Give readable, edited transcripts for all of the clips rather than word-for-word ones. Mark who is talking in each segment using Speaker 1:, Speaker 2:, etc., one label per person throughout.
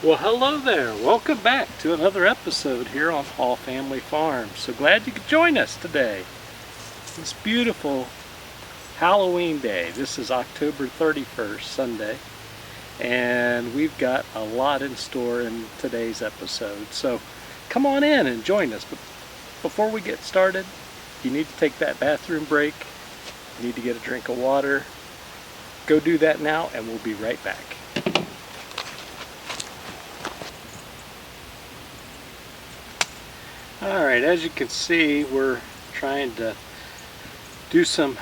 Speaker 1: Well, hello there. Welcome back to another episode here on Hall Family Farm. So glad you could join us today. This beautiful Halloween day. This is October 31st, Sunday, and we've got a lot in store in today's episode. So come on in and join us. But before we get started, you need to take that bathroom break. You need to get a drink of water. Go do that now, and we'll be right back. Alright, as you can see, we're trying to do some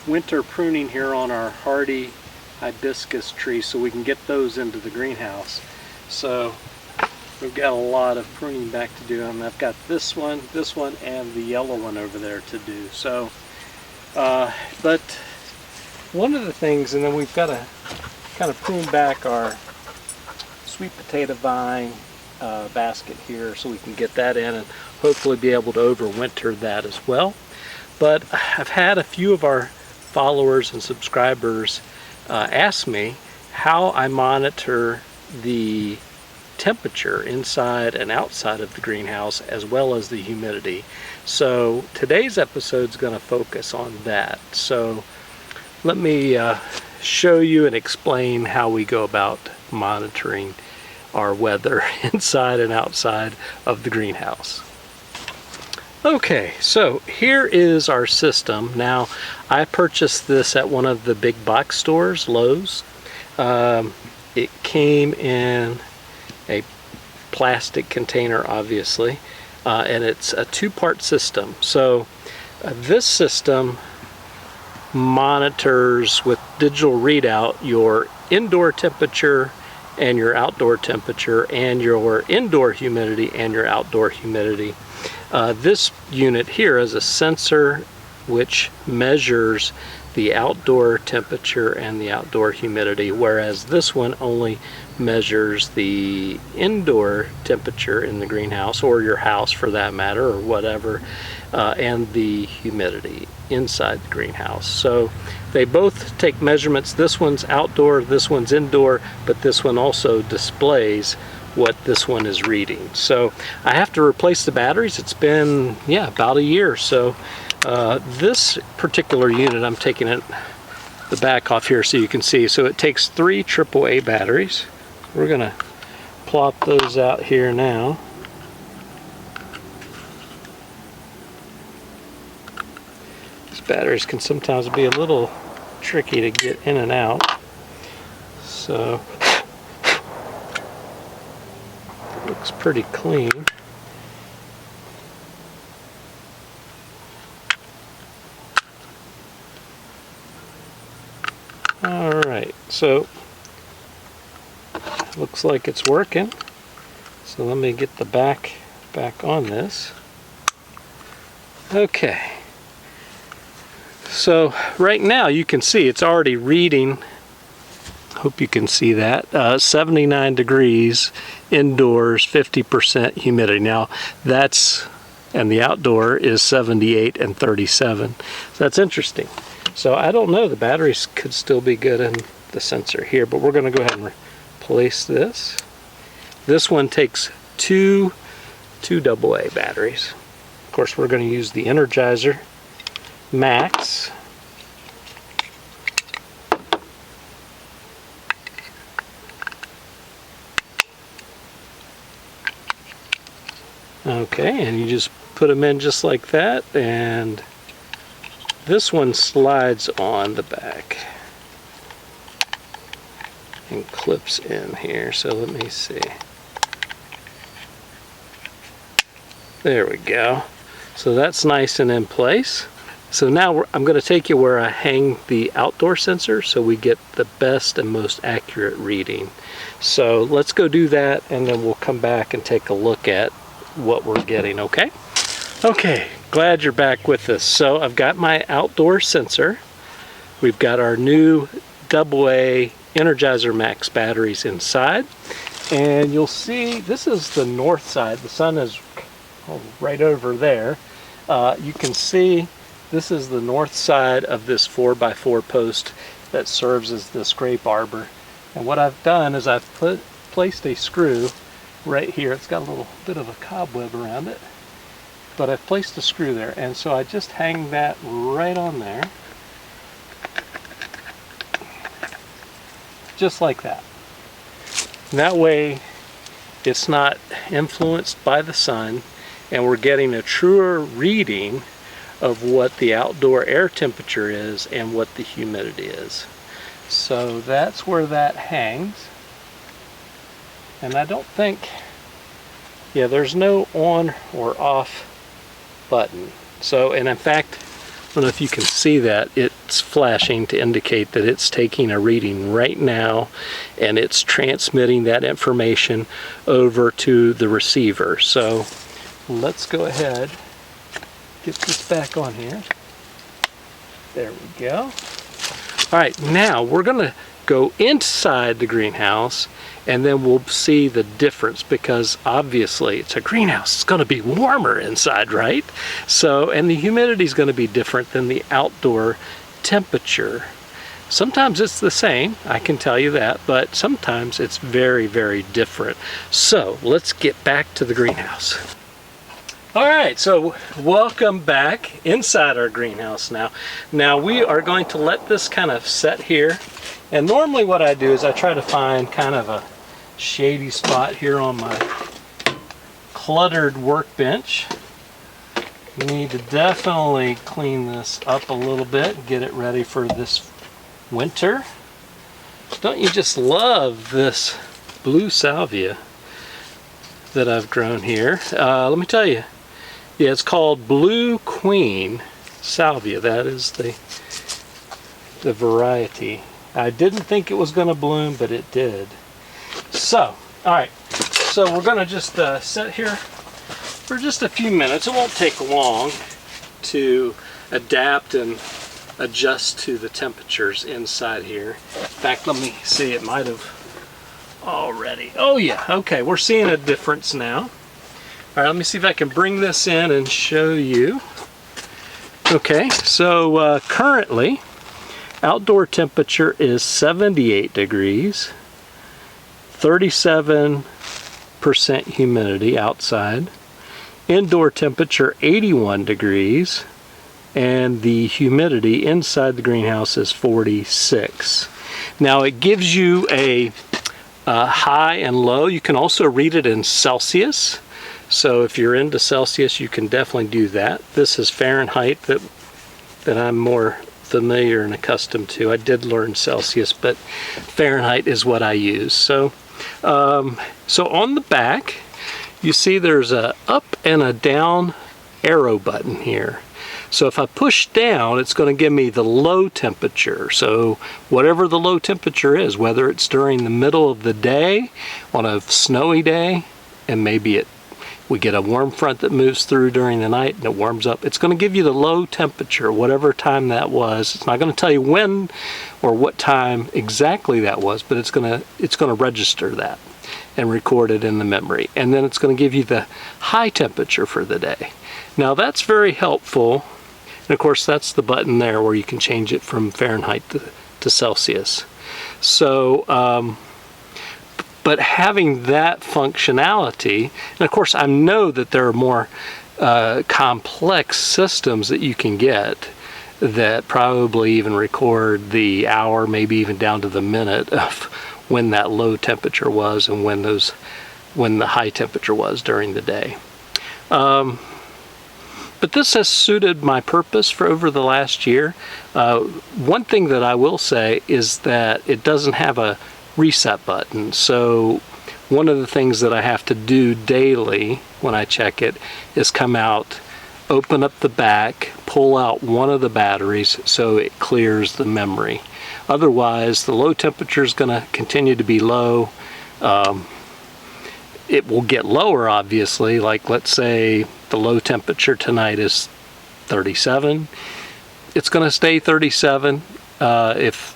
Speaker 1: winter pruning here on our hardy hibiscus trees so we can get those into the greenhouse. So we've got a lot of pruning back to do, and I've got this one, and the yellow one over there to do. So, but one of the things, and then we've got to kind of prune back our sweet potato vine basket here so we can get that in and hopefully be able to overwinter that as well. But I've had a few of our followers and subscribers ask me how I monitor the temperature inside and outside of the greenhouse as well as the humidity. So today's episode is going to focus on that. So let me show you and explain how we go about monitoring our weather inside and outside of the greenhouse. Okay, so here is our system. Now, I purchased this at one of the big box stores, Lowe's. It came in a plastic container, obviously, and it's a two-part system. So this system monitors with digital readout your indoor temperature and your outdoor temperature and your indoor humidity and your outdoor humidity. This unit here is a sensor which measures the outdoor temperature and the outdoor humidity, whereas this one only measures the indoor temperature in the greenhouse, or your house for that matter, or whatever, and the humidity inside the greenhouse. So they both take measurements. This one's outdoor, this one's indoor, but this one also displays what this one is reading. So I have to replace the batteries. It's been, about a year. So this particular unit, I'm taking the back off here so you can see. So it takes 3 AAA batteries. We're gonna plop those out here now. These batteries can sometimes be a little tricky to get in and out. So looks pretty clean. Alright, so looks like it's working. So let me get the back on this. Okay. So right now you can see it's already reading, hope you can see that, 79 degrees indoors, 50% humidity. Now and the outdoor is 78 and 37. So that's interesting. So I don't know, the batteries could still be good in the sensor here, but we're going to go ahead and replace this. This one takes two AA batteries. Of course, we're going to use the Energizer Max. Okay, and you just put them in just like that, and this one slides on the back and clips in here. So let me see. There we go. So that's nice and in place. So now I'm going to take you where I hang the outdoor sensor so we get the best and most accurate reading. So let's go do that, and then we'll come back and take a look at what we're getting, okay? Okay, glad you're back with us. So I've got my outdoor sensor. We've got our new AA Energizer Max batteries inside. And you'll see this is the north side. The sun is right over there. You can see this is the north side of this 4x4 post that serves as the scrape arbor. And what I've done is I've placed a screw right here. It's got a little bit of a cobweb around it, but I've placed a screw there, and so I just hang that right on there, just like that. And that way it's not influenced by the sun, and we're getting a truer reading of what the outdoor air temperature is and what the humidity is. So that's where that hangs. And I don't think, yeah, there's no on or off button. So, and in fact, I don't know if you can see that, it's flashing to indicate that it's taking a reading right now, and it's transmitting that information over to the receiver. So let's go ahead, get this back on here. There we go. All right, now we're gonna go inside the greenhouse, and then we'll see the difference, because obviously it's a greenhouse. It's gonna be warmer inside, right? So, and the humidity is gonna be different than the outdoor temperature. Sometimes it's the same, I can tell you that, but sometimes it's very, very different. So let's get back to the greenhouse. All right, so welcome back inside our greenhouse now. Now we are going to let this kind of set here. And normally what I do is I try to find kind of a shady spot here on my cluttered workbench. We need to definitely clean this up a little bit and get it ready for this winter. Don't you just love this blue salvia that I've grown here? Let me tell you. Yeah, it's called Blue Queen Salvia. That is the variety. I didn't think it was going to bloom, but it did. So, all right. So we're going to just sit here for just a few minutes. It won't take long to adapt and adjust to the temperatures inside here. In fact, let me see. It might have already. Oh yeah. Okay, we're seeing a difference now. All right, let me see if I can bring this in and show you. Okay, so currently, outdoor temperature is 78 degrees, 37% humidity outside, indoor temperature 81 degrees, and the humidity inside the greenhouse is 46. Now it gives you a high and low. You can also read it in Celsius. So if you're into Celsius, you can definitely do that. This is Fahrenheit that I'm more familiar and accustomed to. I did learn Celsius, but Fahrenheit is what I use. So, so on the back, you see there's a up and a down arrow button here. So if I push down, it's going to give me the low temperature. So whatever the low temperature is, whether it's during the middle of the day, on a snowy day, and maybe we get a warm front that moves through during the night and it warms up. It's going to give you the low temperature, whatever time that was. It's not going to tell you when or what time exactly that was, but it's going to register that and record it in the memory. And then it's going to give you the high temperature for the day. Now that's very helpful. And of course that's the button there where you can change it from Fahrenheit to Celsius. So, but having that functionality, and of course I know that there are more complex systems that you can get that probably even record the hour, maybe even down to the minute of when that low temperature was and when the high temperature was during the day. But this has suited my purpose for over the last year. One thing that I will say is that it doesn't have a reset button. So one of the things that I have to do daily when I check it is come out, open up the back, pull out one of the batteries so it clears the memory. Otherwise, the low temperature is going to continue to be low. It will get lower, obviously. Like, let's say the low temperature tonight is 37. It's going to stay 37. If,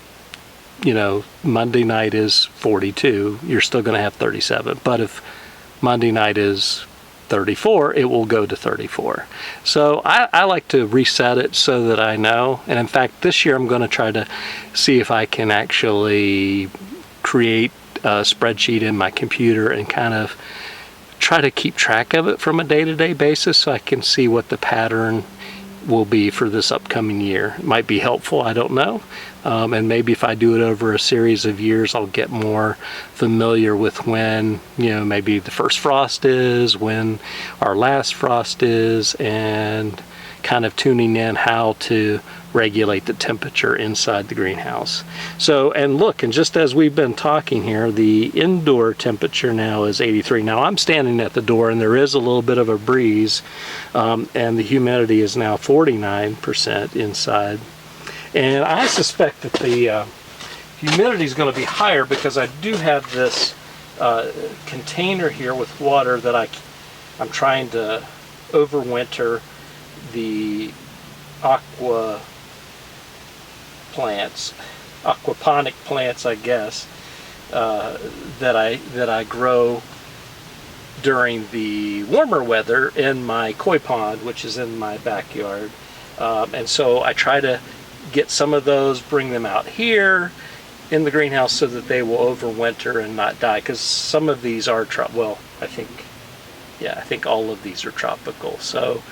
Speaker 1: you know, Monday night is 42, you're still going to have 37. But if Monday night is 34, it will go to 34. So I like to reset it so that I know. And in fact, this year I'm going to try to see if I can actually create spreadsheet in my computer and kind of try to keep track of it from a day-to-day basis so I can see what the pattern will be for this upcoming year. It might be helpful, I don't know. And maybe if I do it over a series of years, I'll get more familiar with when, maybe the first frost is, when our last frost is, and kind of tuning in how to regulate the temperature inside the greenhouse. So, and look, and just as we've been talking here, the indoor temperature now is 83. Now I'm standing at the door and there is a little bit of a breeze, and the humidity is now 49% inside. And I suspect that the humidity is going to be higher because I do have this container here with water that I'm trying to overwinter the aquaponic plants, I guess, that I grow during the warmer weather in my koi pond, which is in my backyard. And so I try to get some of those, bring them out here in the greenhouse so that they will overwinter and not die, because some of these are I think all of these are tropical. So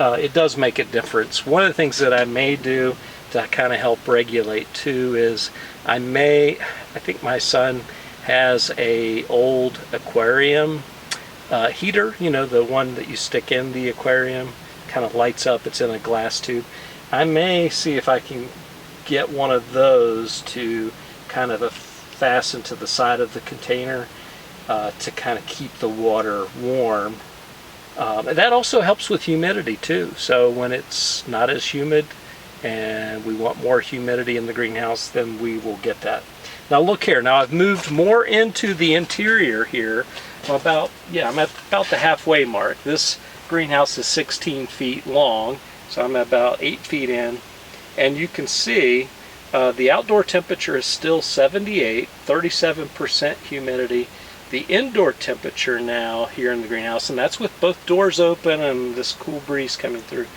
Speaker 1: it does make a difference. One of the things that I may do to kind of help regulate too is I think my son has a old aquarium heater, the one that you stick in the aquarium, kind of lights up, it's in a glass tube. I may see if I can get one of those to kind of fasten to the side of the container to kind of keep the water warm. And that also helps with humidity too. So when it's not as humid and we want more humidity in the greenhouse, then we will get that. Now look here, now I've moved more into the interior here. I'm at about the halfway mark. This greenhouse is 16 feet long, so I'm about 8 feet in. And you can see the outdoor temperature is still 78, 37% humidity. The indoor temperature now here in the greenhouse, and that's with both doors open and this cool breeze coming through,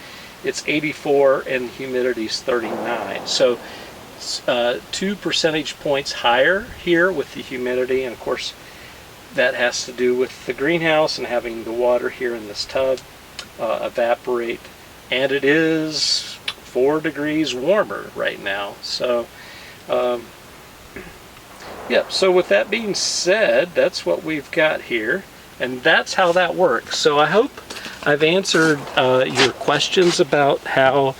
Speaker 1: it's 84 and humidity is 39. So 2 percentage points higher here with the humidity, and of course that has to do with the greenhouse and having the water here in this tub evaporate. And it is 4 degrees warmer right now. So so with that being said, that's what we've got here, and that's how that works. So I hope I've answered your questions about how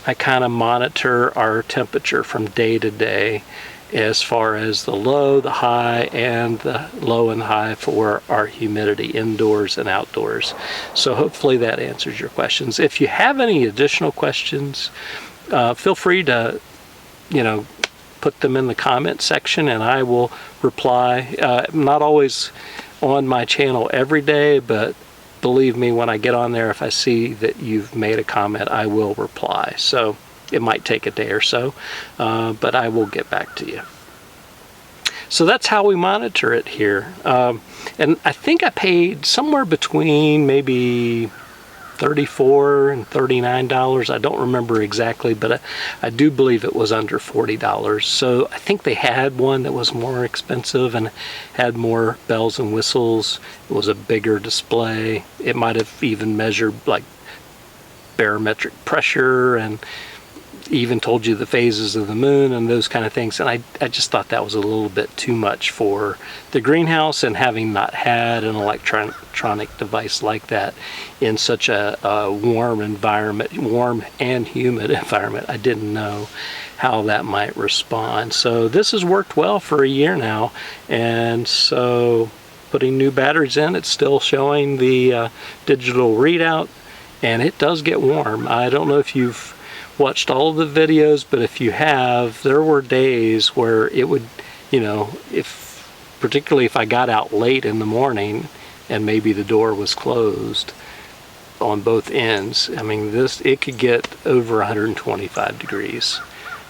Speaker 1: I kind of monitor our temperature from day to day as far as the low, the high, and the low and high for our humidity indoors and outdoors. So hopefully that answers your questions. If you have any additional questions, feel free to, put them in the comment section and I will reply. I'm not always on my channel every day, but believe me, when I get on there, if I see that you've made a comment, I will reply. So it might take a day or so, but I will get back to you. So that's how we monitor it here. And I think I paid somewhere between maybe $34 and $39. I don't remember exactly, but I do believe it was under $40. So I think they had one that was more expensive and had more bells and whistles. It was a bigger display. It might have even measured like barometric pressure and even told you the phases of the moon and those kind of things. And I just thought that was a little bit too much for the greenhouse, and having not had an electronic device like that in such a warm environment, warm and humid environment, I didn't know how that might respond. So this has worked well for a year now, and so putting new batteries in, it's still showing the digital readout, and it does get warm. I don't know if you've watched all of the videos, but if you have, there were days where it would, particularly if I got out late in the morning and maybe the door was closed on both ends, it could get over 125 degrees,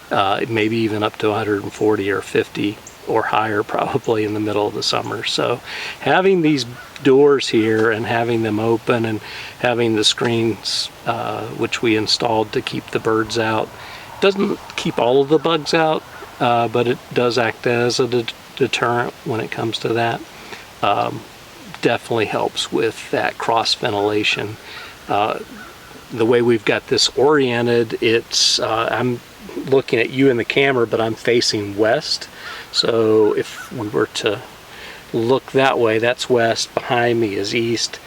Speaker 1: maybe even up to 140 or 50 or higher probably in the middle of the summer. So having these doors here and having them open and having the screens which we installed to keep the birds out, doesn't keep all of the bugs out, but it does act as a deterrent when it comes to that. Definitely helps with that cross ventilation. The way we've got this oriented, it's I'm looking at you in the camera, but I'm facing west. So if we were to look that way, that's west, behind me is east,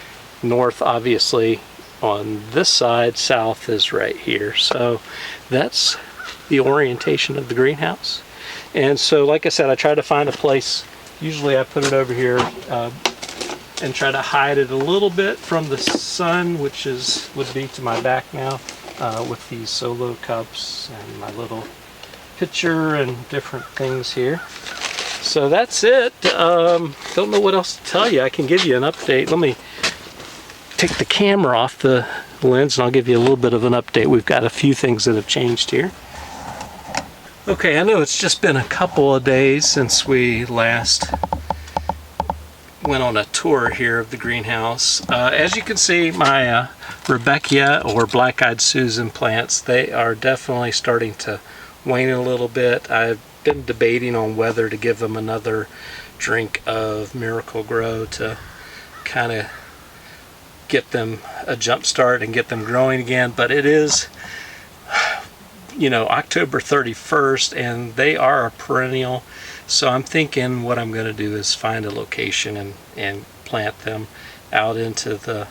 Speaker 1: north obviously on this side, south is right here. So that's the orientation of the greenhouse. And so like I said, I try to find a place, usually I put it over here and try to hide it a little bit from the sun, which would be to my back now, with these solo cups and my little pitcher and different things here. So that's it. Don't know what else to tell you. I can give you an update. Let me take the camera off the lens and I'll give you a little bit of an update. We've got a few things that have changed here. Okay, I know it's just been a couple of days since we last went on a tour here of the greenhouse. As you can see, my Rebecca or Black-Eyed Susan plants, they are definitely starting to wane a little bit. I've been debating on whether to give them another drink of Miracle-Gro to kind of get them a jump start and get them growing again, but it is, you know, October 31st and they are a perennial, so I'm thinking what I'm going to do is find a location and plant them out into the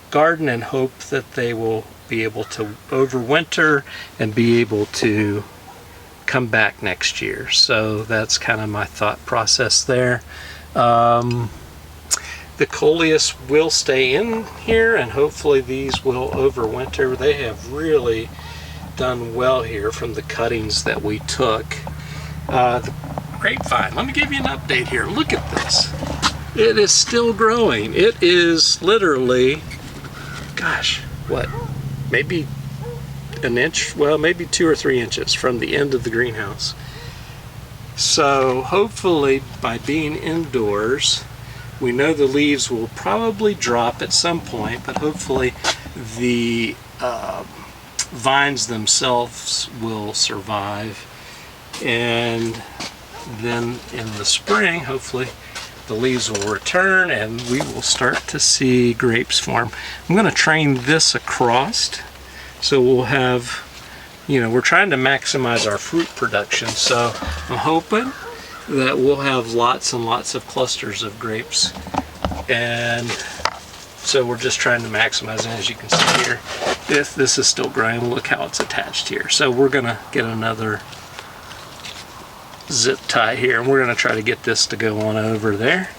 Speaker 1: garden and hope that they will be able to overwinter and be able to come back next year. So that's kind of my thought process there. The coleus will stay in here and hopefully these will overwinter. They have really done well here from the cuttings that we took. The grapevine, let me give you an update here. Look at this. It is still growing. It is literally, gosh, what, maybe an inch, well, maybe 2 or 3 inches from the end of the greenhouse. So hopefully by being indoors, we know the leaves will probably drop at some point, but hopefully the vines themselves will survive. And then in the spring, hopefully the leaves will return and we will start to see grapes form. I'm going to train this across, so we'll have, you know, we're trying to maximize our fruit production, so I'm hoping that we'll have lots and lots of clusters of grapes, and so we're just trying to maximize it. As you can see here, if this is still growing, look how it's attached here. So we're gonna get another zip tie here and we're gonna try to get this to go on over there.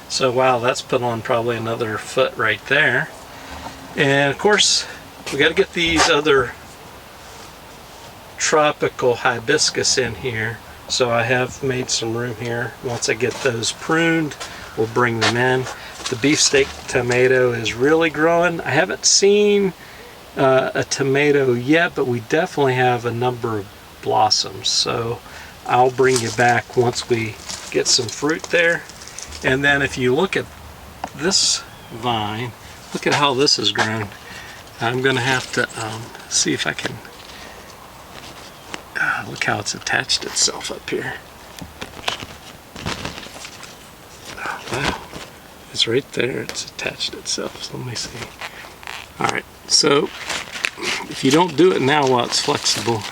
Speaker 1: So wow, that's put on probably another foot right there. And of course we got to get these other tropical hibiscus in here, so I have made some room here. Once I get those pruned, we'll bring them in. The beefsteak tomato is really growing. I haven't seen a tomato yet, but we definitely have a number of blossoms, so I'll bring you back once we get some fruit there. And then if you look at this vine, look at how this has grown. I'm gonna have to see if I can look how it's attached itself up here. Oh, wow, it's right there, it's attached itself. So let me see. Alright, so if you don't do it now while it's flexible,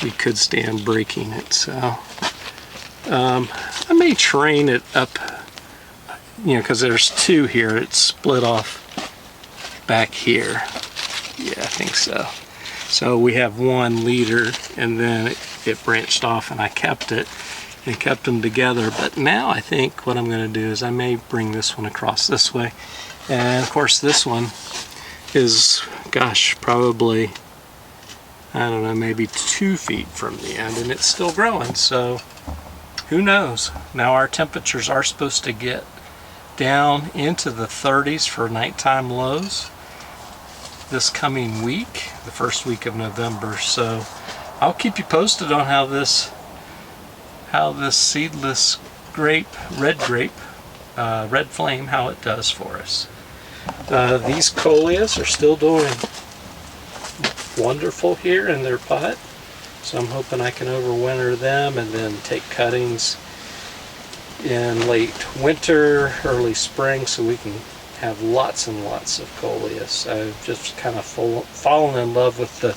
Speaker 1: you could stand breaking it. So I may train it up, you know, because there's two here. It's split off back here. Yeah, I think so. So we have one leader and then it branched off and I kept it and kept them together. But now I think what I'm going to do is I may bring this one across this way. And of course this one is, gosh, probably, I don't know, maybe 2 feet from the end and it's still growing. So who knows? Now our temperatures are supposed to get down into the 30s for nighttime lows this coming week, the first week of November. So I'll keep you posted on how this seedless grape, red flame, how it does for us. These coleus are still doing wonderful here in their pot. So I'm hoping I can overwinter them and then take cuttings in late winter, early spring, so we can have lots and lots of coleus. I've just kind of fallen in love with the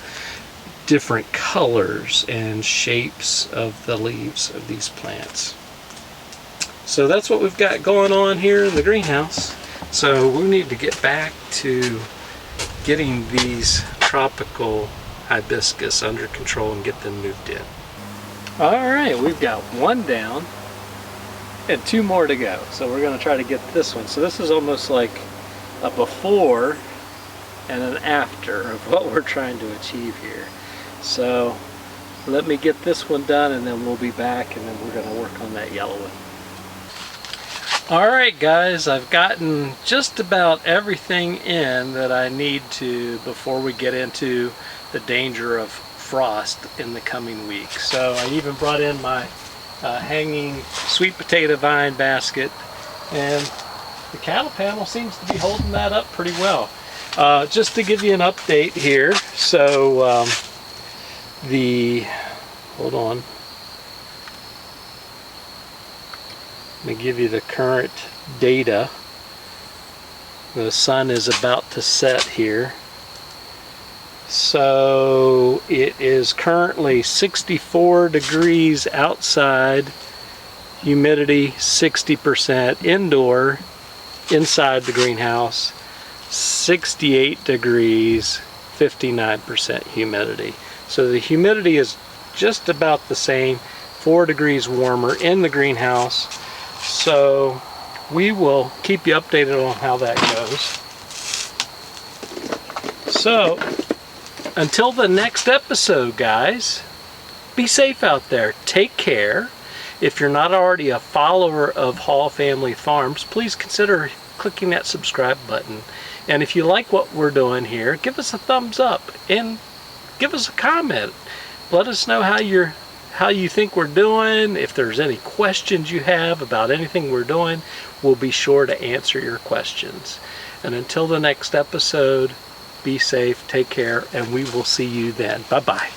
Speaker 1: different colors and shapes of the leaves of these plants. So that's what we've got going on here in the greenhouse. So we need to get back to getting these tropical hibiscus under control and get them moved in. All right, we've got one down and 2 more to go. So we're going to try to get this one. So this is almost like a before and an after of what we're trying to achieve here. So let me get this one done and then we'll be back and then we're going to work on that yellow one. Alright guys, I've gotten just about everything in that I need to before we get into the danger of frost in the coming week. So I even brought in my hanging sweet potato vine basket, and the cattle panel seems to be holding that up pretty well. Just to give you an update here, so hold on, let me give you the current data. The sun is about to set here. So it is currently 64 degrees outside, humidity 60%, indoor, inside the greenhouse, 68 degrees, 59% humidity. So the humidity is just about the same, 4 degrees warmer in the greenhouse. So we will keep you updated on how that goes. So until the next episode, guys, be safe out there. Take care. If you're not already a follower of Hall Family Farms, please consider clicking that subscribe button. And if you like what we're doing here, give us a thumbs up and give us a comment. Let us know how you think we're doing. If there's any questions you have about anything we're doing, we'll be sure to answer your questions. And until the next episode, be safe, take care, and we will see you then. Bye-bye.